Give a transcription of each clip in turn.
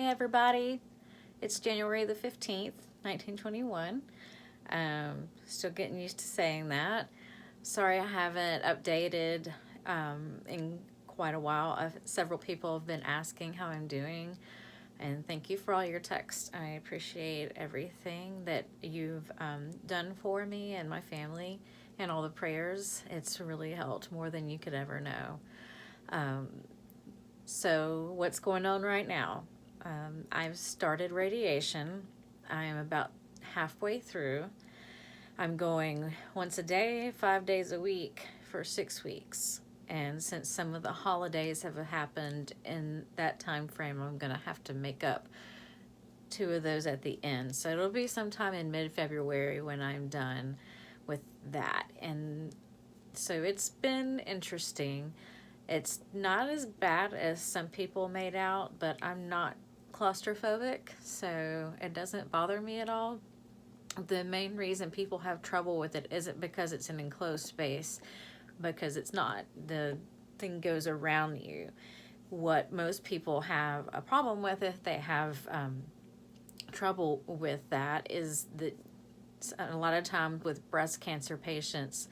Hey everybody, it's January the 15th, 1921. Still getting used to saying that. Sorry I haven't updated in quite a while. Several people have been asking how I'm doing, and thank you for all your texts. I appreciate everything that you've done for me and my family and all the prayers. It's really helped more than you could ever know. So what's going on right now? I've started radiation. I am about halfway through. I'm going once a day, 5 days a week for 6 weeks. And since some of the holidays have happened in that time frame, I'm going to have to make up 2 of those at the end. So it'll be sometime in mid-February when I'm done with that. And so it's been interesting. It's not as bad as some people made out, but I'm not claustrophobic, so it doesn't bother me at all. The main reason people have trouble with it isn't because it's an enclosed space, because it's not. The thing goes around you. What most people have a problem with, if they have trouble with that, is that a lot of times with breast cancer patients,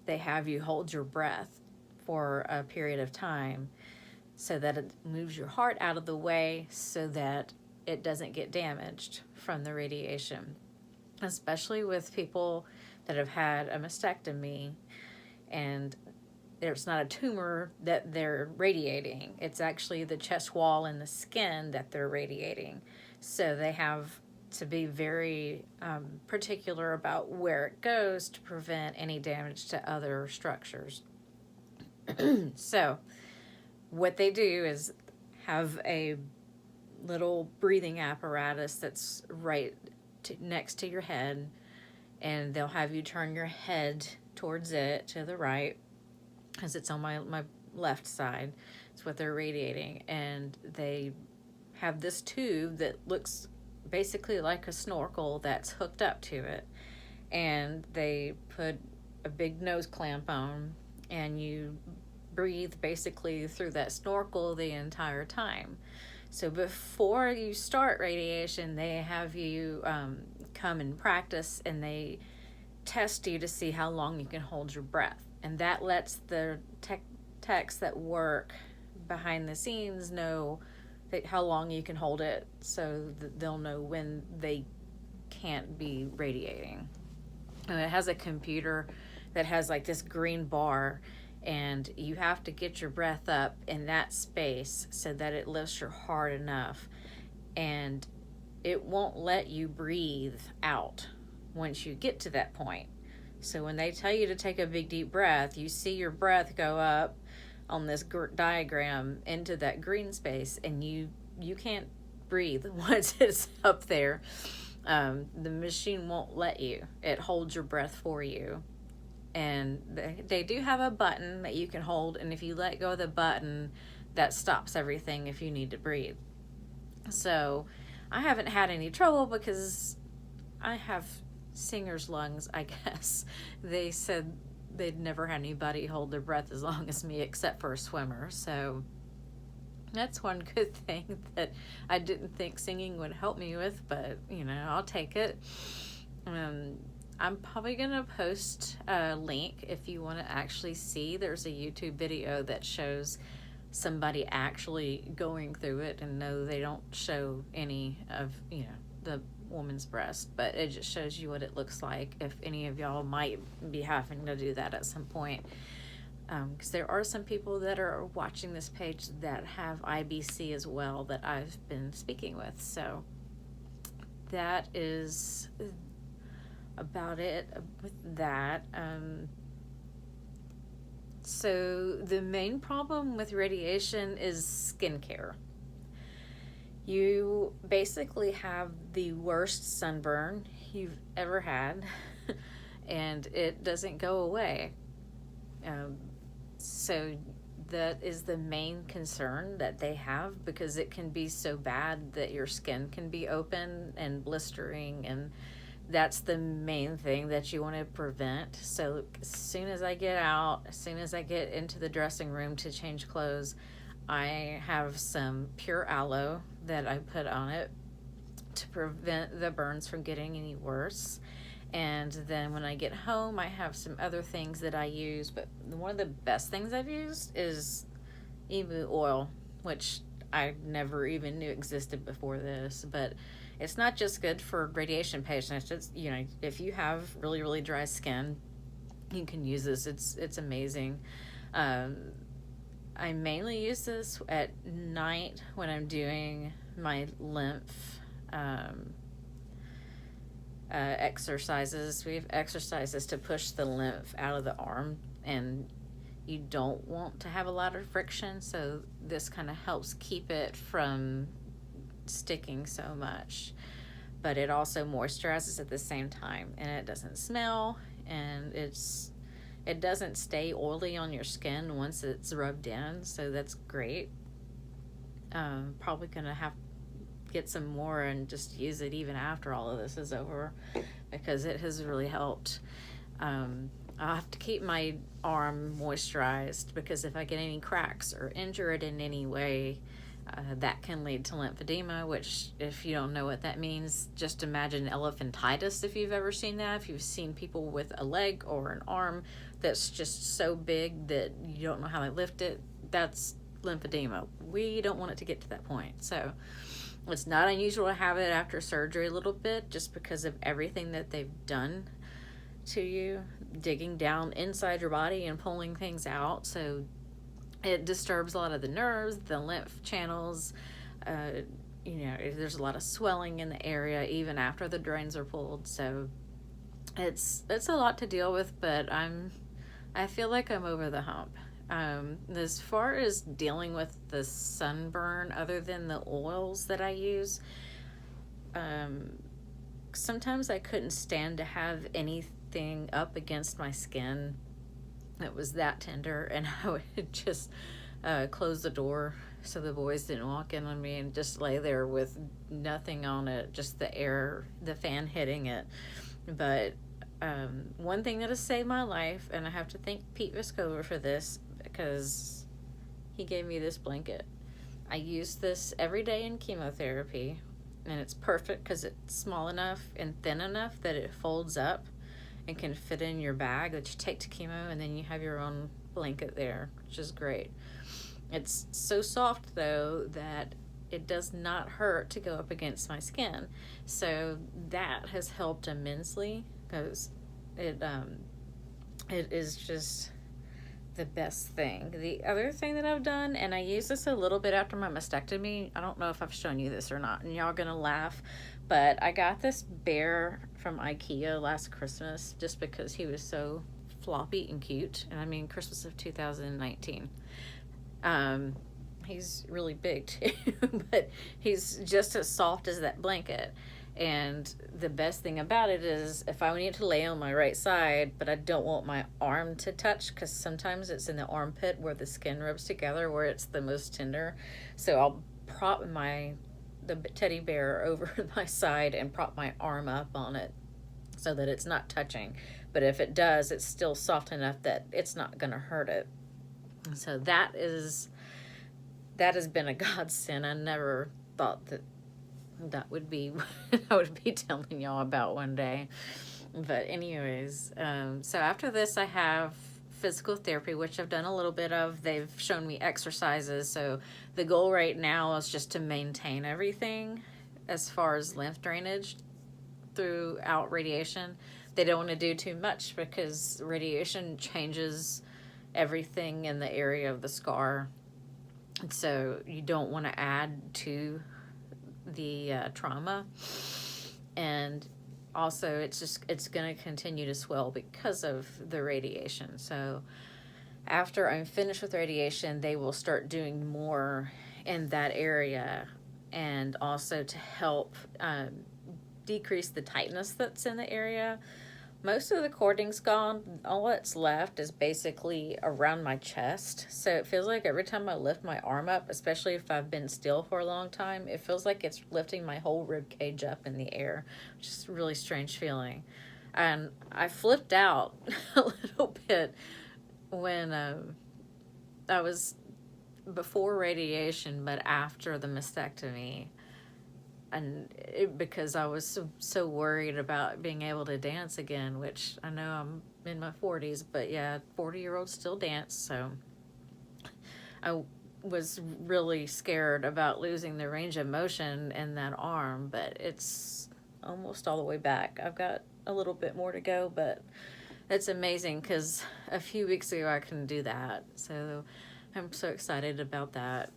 they have you hold your breath for a period of time so that it moves your heart out of the way so that it doesn't get damaged from the radiation. Especially with people that have had a mastectomy and there's not a tumor that they're radiating. It's actually the chest wall and the skin that they're radiating. So they have to be very particular about where it goes to prevent any damage to other structures. So what they do is have a little breathing apparatus that's right next to your head, and they'll have you turn your head towards it to the right, because it's on my left side. It's what they're radiating, and they have this tube that looks basically like a snorkel that's hooked up to it, and they put a big nose clamp on, and you breathe basically through that snorkel the entire time. So before you start radiation, they have you come and practice, and they test you to see how long you can hold your breath. And that lets the techs that work behind the scenes know how long you can hold it, so that they'll know when they can't be radiating. And it has a computer that has like this green bar, and you have to get your breath up in that space so that it lifts your heart enough, and it won't let you breathe out once you get to that point. So when they tell you to take a big deep breath, you see your breath go up on this diagram into that green space, and you can't breathe once it's up there. The machine won't let you. It holds your breath for you. And they do have a button that you can hold, and if you let go of the button, that stops everything if you need to breathe. So I haven't had any trouble because I have singer's lungs, I guess. They said they'd never had anybody hold their breath as long as me except for a swimmer. So that's one good thing that I didn't think singing would help me with, but I'll take it. I'm probably going to post a link if you want to actually see. There's a YouTube video that shows somebody actually going through it, and no, they don't show any of, the woman's breast, but it just shows you what it looks like if any of y'all might be having to do that at some point. Because there are some people that are watching this page that have IBC as well that I've been speaking with. So that is about it with that. So the main problem with radiation is skincare. You basically have the worst sunburn you've ever had, and it doesn't go away. So that is the main concern that they have, because it can be so bad that your skin can be open and blistering, and that's the main thing that you want to prevent. So as soon as I get out, as soon as I get into the dressing room to change clothes, I have some pure aloe that I put on it to prevent the burns from getting any worse. And then when I get home, I have some other things that I use, but one of the best things I've used is emu oil, which I never even knew existed before this. But it's not just good for radiation patients. It's, you know, if you have really, really dry skin, you can use this. It's amazing. I mainly use this at night when I'm doing my lymph exercises. We have exercises to push the lymph out of the arm, and you don't want to have a lot of friction, so this kind of helps keep it from sticking so much. But it also moisturizes at the same time, and it doesn't smell, and it doesn't stay oily on your skin once it's rubbed in, so that's great. Probably gonna have get some more and just use it even after all of this is over, because it has really helped. I'll have to keep my arm moisturized, because if I get any cracks or injure it in any way, that can lead to lymphedema, which, if you don't know what that means, just imagine elephantitis if you've ever seen that. If you've seen people with a leg or an arm that's just so big that you don't know how to lift it, that's lymphedema. We don't want it to get to that point. So it's not unusual to have it after surgery a little bit, just because of everything that they've done to you, digging down inside your body and pulling things out. So it disturbs a lot of the nerves, the lymph channels. You know, there's a lot of swelling in the area even after the drains are pulled. So it's a lot to deal with, but I feel like I'm over the hump. As far as dealing with the sunburn, other than the oils that I use, sometimes I couldn't stand to have anything up against my skin that was that tender, and I would just close the door so the boys didn't walk in on me, and just lay there with nothing on it, just the air, the fan hitting it. But one thing that has saved my life, and I have to thank Pete Viscover for this, because he gave me this blanket. I use this every day in chemotherapy, and it's perfect because it's small enough and thin enough that it folds up and can fit in your bag that you take to chemo, and then you have your own blanket there, which is great. It's so soft, though, that it does not hurt to go up against my skin. So that has helped immensely, because it is just the best thing. The other thing that I've done, and I used this a little bit after my mastectomy, I don't know if I've shown you this or not, and y'all gonna laugh, but I got this bear from IKEA last Christmas just because he was so floppy and cute. And I mean, Christmas of 2019. He's really big too, but he's just as soft as that blanket. And the best thing about it is, if I need to lay on my right side, but I don't want my arm to touch, because sometimes it's in the armpit where the skin rubs together, where it's the most tender. So I'll prop the teddy bear over my side and prop my arm up on it so that it's not touching. But if it does, it's still soft enough that it's not going to hurt it. So that has been a godsend. I never thought that would be what I would be telling y'all about one day. But anyways, so after this I have physical therapy, which I've done a little bit of. They've shown me exercises, so the goal right now is just to maintain everything as far as lymph drainage throughout radiation. They don't want to do too much, because radiation changes everything in the area of the scar, and so you don't want to add to the trauma. And also it's going to continue to swell because of the radiation. So after I'm finished with radiation, they will start doing more in that area, and also to help decrease the tightness that's in the area. Most of the cording's gone. All that's left is basically around my chest. So it feels like every time I lift my arm up, especially if I've been still for a long time, it feels like it's lifting my whole rib cage up in the air, which is a really strange feeling. And I flipped out a little bit when I was before radiation, but after the mastectomy. And because I was so worried about being able to dance again, which I know I'm in my 40s, but yeah, 40-year-olds still dance. So I was really scared about losing the range of motion in that arm, but it's almost all the way back. I've got a little bit more to go, but it's amazing because a few weeks ago I couldn't do that. So I'm so excited about that.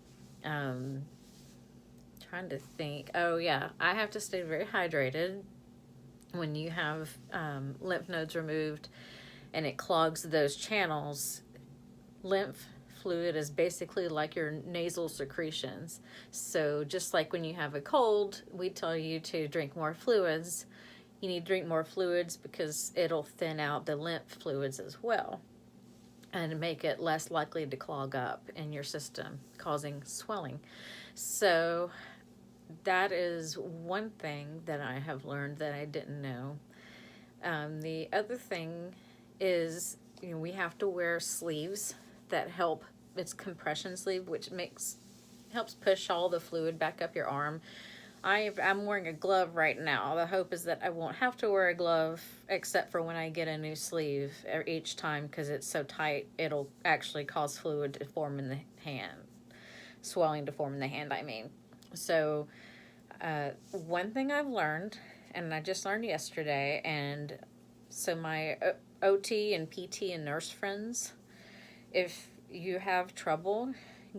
Trying to think. Oh yeah, I have to stay very hydrated when you have lymph nodes removed and it clogs those channels. Lymph fluid is basically like your nasal secretions. So just like when you have a cold, we tell you to drink more fluids. You need to drink more fluids because it'll thin out the lymph fluids as well and make it less likely to clog up in your system, causing swelling. So that is one thing that I have learned that I didn't know. The other thing is, we have to wear sleeves that help. It's compression sleeve, which helps push all the fluid back up your arm. I'm wearing a glove right now. The hope is that I won't have to wear a glove except for when I get a new sleeve each time, because it's so tight it'll actually cause fluid to form in the hand, swelling to form in the hand, I mean. So one thing I've learned, and I just learned yesterday, and so my OT and PT and nurse friends, if you have trouble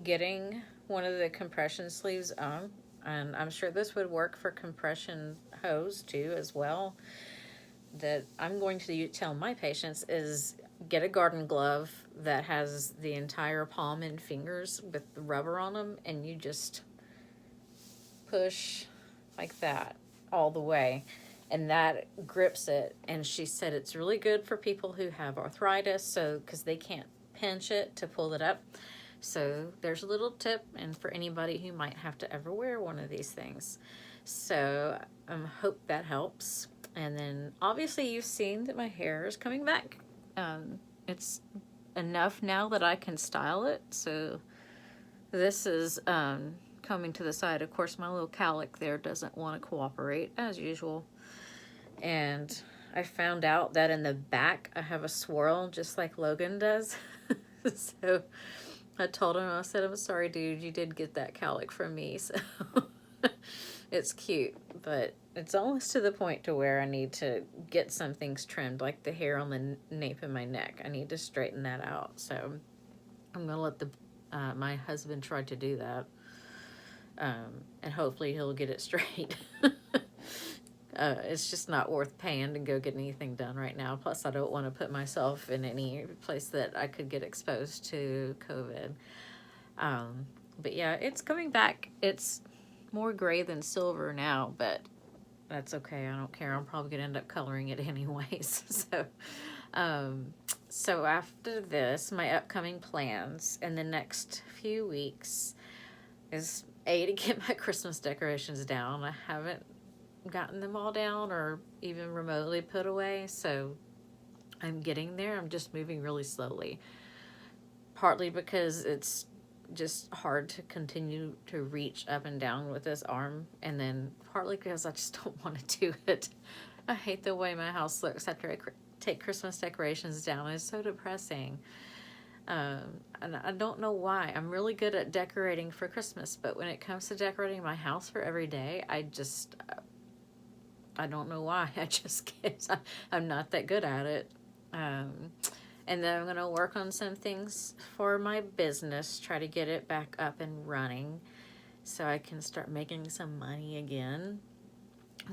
getting one of the compression sleeves on, and I'm sure this would work for compression hose too as well, that I'm going to tell my patients is get a garden glove that has the entire palm and fingers with the rubber on them, and you just push like that all the way, and that grips it. And she said it's really good for people who have arthritis, so because they can't pinch it to pull it up. So there's a little tip, and for anybody who might have to ever wear one of these things. So hope that helps. And then obviously you've seen that my hair is coming back. It's enough now that I can style it. So this is coming to the side. Of course, my little cowlick there doesn't want to cooperate as usual. And I found out that in the back I have a swirl just like Logan does. So I told him, I said, I'm sorry, dude, you did get that cowlick from me. So it's cute, but it's almost to the point to where I need to get some things trimmed, like the hair on the nape of my neck. I need to straighten that out. So I'm going to let my husband try to do that. And hopefully he'll get it straight. It's just not worth paying to go get anything done right now. Plus, I don't want to put myself in any place that I could get exposed to COVID. But yeah, it's coming back. It's more gray than silver now, but that's okay. I don't care. I'm probably going to end up coloring it anyways. So after this, my upcoming plans in the next few weeks is to get my Christmas decorations down. I haven't gotten them all down or even remotely put away, so I'm getting there. I'm just moving really slowly, partly because it's just hard to continue to reach up and down with this arm, and then partly because I just don't want to do it. I hate the way my house looks after I take Christmas decorations down. It's so depressing. And I don't know why. I'm really good at decorating for Christmas, but when it comes to decorating my house for every day, I don't know why. I just can't. I'm not that good at it. And then I'm going to work on some things for my business, try to get it back up and running so I can start making some money again.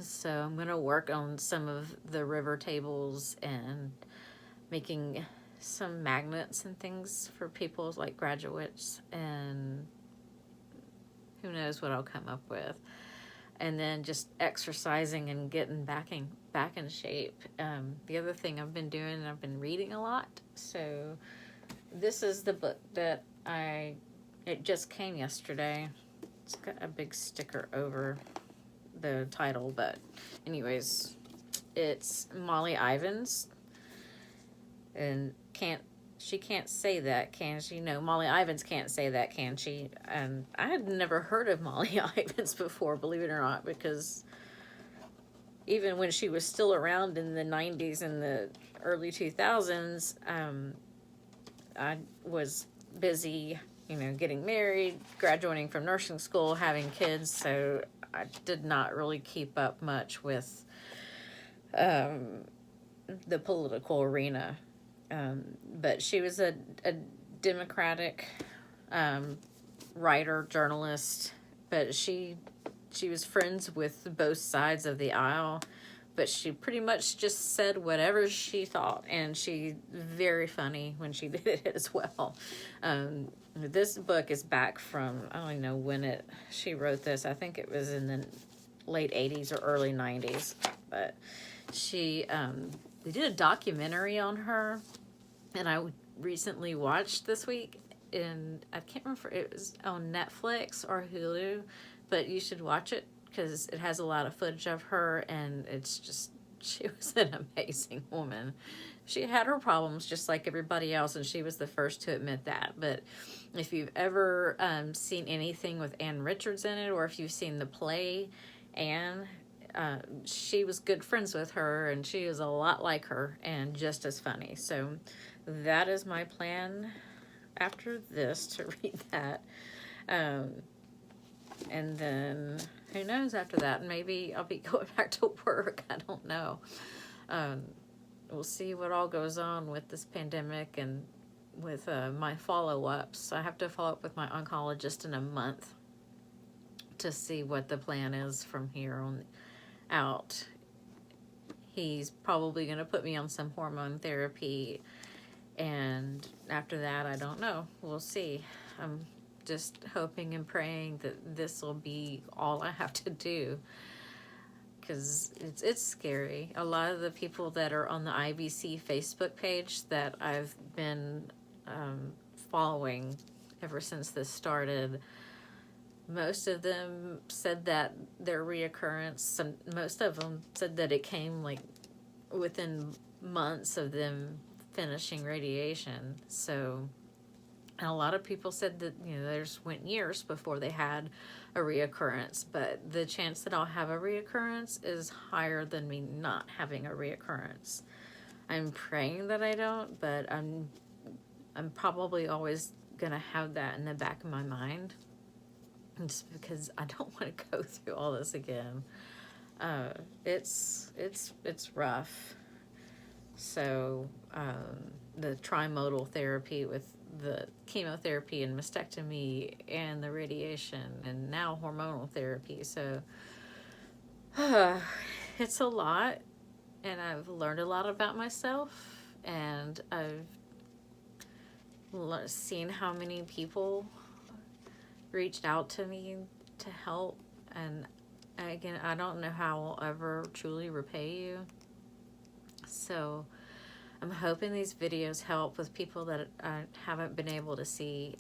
So I'm going to work on some of the river tables and making some magnets and things for people like graduates, and who knows what I'll come up with. And then just exercising and getting back in shape. The other thing I've been doing, I've been reading a lot. So this is the book that it just came yesterday. It's got a big sticker over the title, but anyways, it's Molly Ivins, and she can't say that, can she? No, Molly Ivins can't say that, can she? And I had never heard of Molly Ivins before, believe it or not, because even when she was still around in the 90s and the early 2000s, I was busy, getting married, graduating from nursing school, having kids, so I did not really keep up much with the political arena. But she was a Democratic writer, journalist, but she was friends with both sides of the aisle, but she pretty much just said whatever she thought, and she very funny when she did it as well. This book is back from, I don't even know when she wrote this. I think it was in the late 80s or early 90s, but they did a documentary on her, and I recently watched this week, and I can't remember if it was on Netflix or Hulu, but you should watch it because it has a lot of footage of her, and it's just, she was an amazing woman. She had her problems just like everybody else, and she was the first to admit that. But if you've ever seen anything with Ann Richards in it, or if you've seen the play Anne, she was good friends with her, and she is a lot like her and just as funny. So that is my plan after this, to read that. And then who knows after that? Maybe I'll be going back to work. I don't know. We'll see what all goes on with this pandemic and with my follow-ups. I have to follow up with my oncologist in a month to see what the plan is from here on out. He's probably going to put me on some hormone therapy, and after that, I don't know. We'll see. I'm just hoping and praying that this will be all I have to do, because it's scary. A lot of the people that are on the IBC Facebook page that I've been following ever since this started, most of them said that their reoccurrence, most of them said that it came like within months of them finishing radiation. So, and a lot of people said that, there's went years before they had a reoccurrence, but the chance that I'll have a reoccurrence is higher than me not having a reoccurrence. I'm praying that I don't, but I'm probably always gonna have that in the back of my mind, just because I don't want to go through all this again. It's rough. So the trimodal therapy with the chemotherapy and mastectomy and the radiation and now hormonal therapy. So it's a lot, and I've learned a lot about myself, and I've seen how many people reached out to me to help, and again, I don't know how I'll ever truly repay you. So I'm hoping these videos help with people that I haven't been able to see.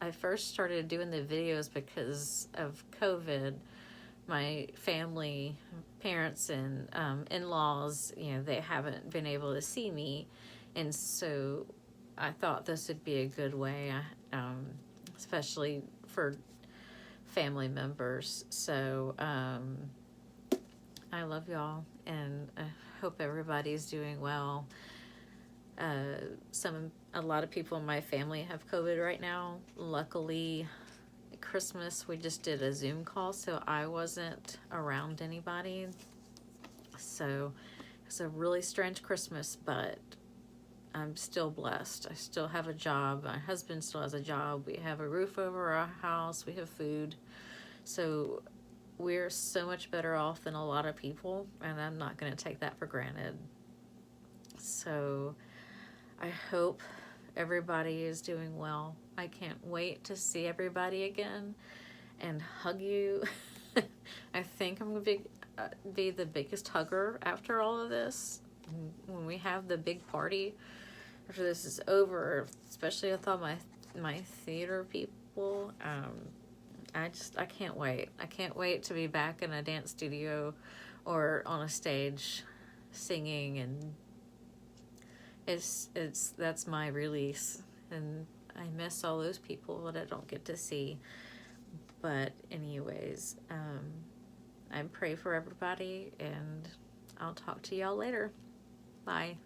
I first started doing the videos because of COVID. My family, parents and in-laws, they haven't been able to see me, and so I thought this would be a good way, especially for family members. So I love y'all, and I hope everybody's doing well. A lot of people in my family have COVID right now. Luckily, at Christmas we just did a Zoom call, so I wasn't around anybody. So it's a really strange Christmas, but I'm still blessed. I still have a job. My husband still has a job. We have a roof over our house. We have food. So we're so much better off than a lot of people, and I'm not going to take that for granted. So I hope everybody is doing well. I can't wait to see everybody again and hug you. I think I'm going to be the biggest hugger after all of this. When we have the big party after this is over, especially with all my theater people, I can't wait. I can't wait to be back in a dance studio or on a stage singing and That's my release, and I miss all those people that I don't get to see. But anyways, I pray for everybody, and I'll talk to y'all later. Bye.